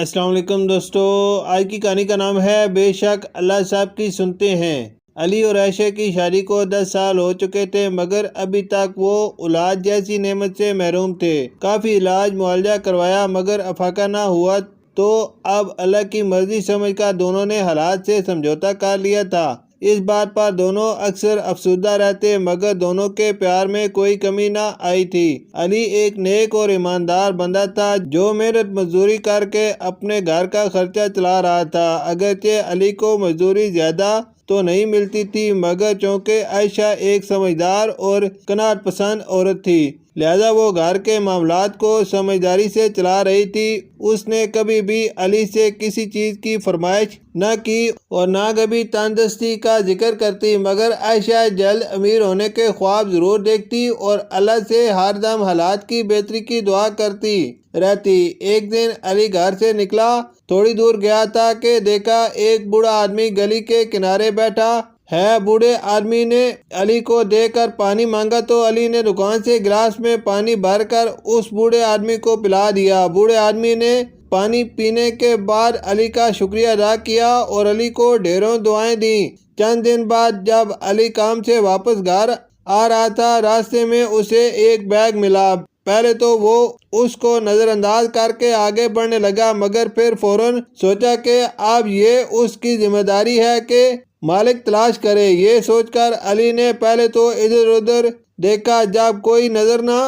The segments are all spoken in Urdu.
السلام علیکم دوستو، آج کی کہانی کا نام ہے بے شک اللہ صاحب کی سنتے ہیں۔ علی اور عائشہ کی شادی کو 10 سال ہو چکے تھے، مگر ابھی تک وہ اولاد جیسی نعمت سے محروم تھے۔ کافی علاج معالجہ کروایا مگر افاقہ نہ ہوا، تو اب اللہ کی مرضی سمجھ کر دونوں نے حالات سے سمجھوتا کر لیا تھا۔ اس بات پر دونوں اکثر افسردہ رہتے، مگر دونوں کے پیار میں کوئی کمی نہ آئی تھی۔ علی ایک نیک اور ایماندار بندہ تھا جو محنت مزدوری کر کے اپنے گھر کا خرچہ چلا رہا تھا۔ اگرچہ علی کو مزدوری زیادہ تو نہیں ملتی تھی، مگر چونکہ عائشہ ایک سمجھدار اور قناعت پسند عورت تھی، لہذا وہ گھر کے معاملات کو سمجھداری سے چلا رہی تھی۔ اس نے کبھی بھی علی سے کسی چیز کی فرمائش نہ کی اور نہ کبھی تندرستی کا ذکر کرتی، مگر عائشہ جلد امیر ہونے کے خواب ضرور دیکھتی اور اللہ سے ہر دم حالات کی بہتری کی دعا کرتی رہتی۔ ایک دن علی گھر سے نکلا، تھوڑی دور گیا تھا کہ دیکھا ایک بوڑھا آدمی گلی کے کنارے بیٹھا ہے۔ بوڑھے آدمی نے علی کو دیکھ کر پانی مانگا تو علی نے دکان سے گلاس میں پانی بھر کر اس بوڑھے آدمی کو پلا دیا۔ بوڑھے آدمی نے پانی پینے کے بعد علی کا شکریہ ادا کیا اور علی کو ڈھیروں دعائیں دیں۔ چند دن بعد جب علی کام سے واپس گھر آ رہا تھا، راستے میں اسے ایک بیگ ملا۔ پہلے تو وہ اس کو نظر انداز کر کے آگے بڑھنے لگا، مگر پھر فوراً سوچا کہ اب یہ اس کی ذمہ داری ہے کہ مالک تلاش کرے۔ یہ سوچ کر علی نے پہلے تو ادھر ادھر دیکھا، جب کوئی نظر نہ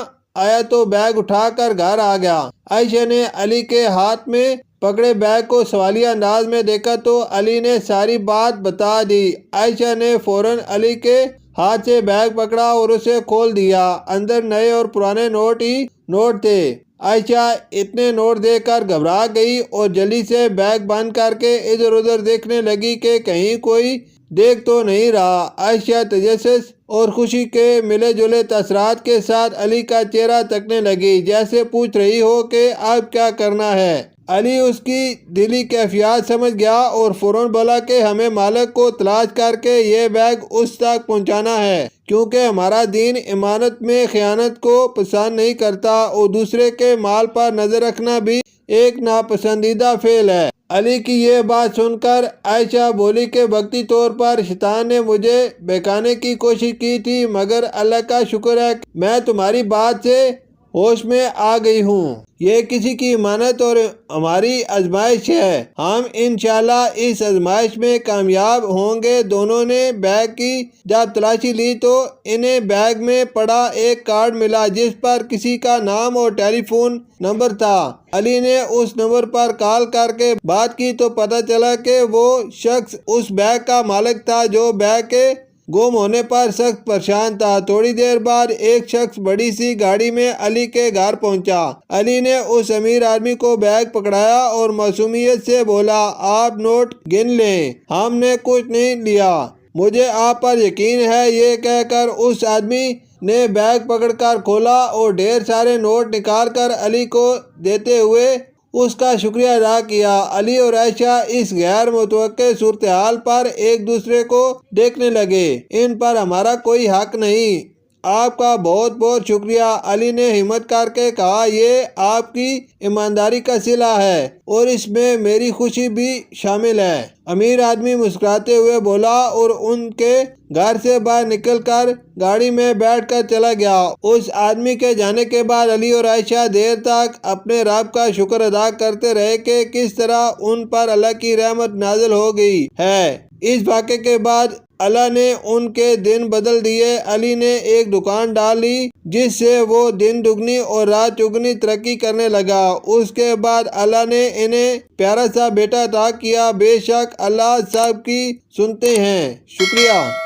آیا تو بیگ اٹھا کر گھر آ گیا۔ عائشہ نے علی کے ہاتھ میں پکڑے بیگ کو سوالیہ انداز میں دیکھا تو علی نے ساری بات بتا دی۔ عائشہ نے فوراً علی کے ہاتھ سے بیگ پکڑا اور اسے کھول دیا۔ اندر نئے اور پرانے نوٹ ہی نوٹ تھے۔ عائشہ اتنے نوٹ دیکھ کر گھبرا گئی اور جلدی سے بیگ بند کر کے ادھر ادھر دیکھنے لگی کہ کہیں کوئی دیکھ تو نہیں رہا۔ عائشہ تجسس اور خوشی کے ملے جلے تاثرات کے ساتھ علی کا چہرہ تکنے لگی، جیسے پوچھ رہی ہو کہ اب کیا کرنا ہے۔ علی اس کی دلی کیفیات سمجھ گیا اور فوراً بولا کہ ہمیں مالک کو تلاش کر کے یہ بیگ اس تک پہنچانا ہے، کیونکہ ہمارا دین امانت میں خیانت کو پسند نہیں کرتا اور دوسرے کے مال پر نظر رکھنا بھی ایک ناپسندیدہ فعل ہے۔ علی کی یہ بات سن کر عائشہ بولی کہ وقتی طور پر شیطان نے مجھے بہکانے کی کوشش کی تھی، مگر اللہ کا شکر ہے کہ میں تمہاری بات سے ہوش میں آ گئی ہوں۔ یہ کسی کی امانت اور ہماری آزمائش ہے، ہم انشاءاللہ اس آزمائش میں کامیاب ہوں گے۔ دونوں نے بیگ کی جب تلاشی لی تو انہیں بیگ میں پڑا ایک کارڈ ملا جس پر کسی کا نام اور ٹیلی فون نمبر تھا۔ علی نے اس نمبر پر کال کر کے بات کی تو پتہ چلا کہ وہ شخص اس بیگ کا مالک تھا جو بیگ کے گم ہونے پر سخت پریشان تھا۔ تھوڑی دیر بعد ایک شخص بڑی سی گاڑی میں علی کے گھر پہنچا۔ علی نے اس امیر آدمی کو بیگ پکڑایا اور معصومیت سے بولا، آپ نوٹ گن لیں، ہم نے کچھ نہیں لیا، مجھے آپ پر یقین ہے۔ یہ کہہ کر اس آدمی نے بیگ پکڑ کر کھولا اور ڈھیر سارے نوٹ نکال کر علی کو دیتے ہوئے اس کا شکریہ ادا کیا۔ علی اور عائشہ اس غیر متوقع صورتحال پر ایک دوسرے کو دیکھنے لگے۔ ان پر ہمارا کوئی حق نہیں، آپ کا بہت بہت شکریہ، علی نے ہمت کر کے کہا، یہ آپ کی ایمانداری کا صلہ ہے اور اس میں میری خوشی بھی شامل ہے۔ امیر آدمی مسکراتے ہوئے بولا اور ان کے گھر سے باہر نکل کر گاڑی میں بیٹھ کر چلا گیا۔ اس آدمی کے جانے کے بعد علی اور عائشہ دیر تک اپنے رب کا شکر ادا کرتے رہے کہ کس طرح ان پر اللہ کی رحمت نازل ہو گئی ہے۔ اس واقعے کے بعد اللہ نے ان کے دن بدل دیے۔ علی نے ایک دکان ڈال لی جس سے وہ دن دگنی اور رات چگنی ترقی کرنے لگا۔ اس کے بعد اللہ نے انہیں پیارا سا بیٹا عطا کیا۔ بے شک اللہ سب کی سنتے ہیں۔ شکریہ۔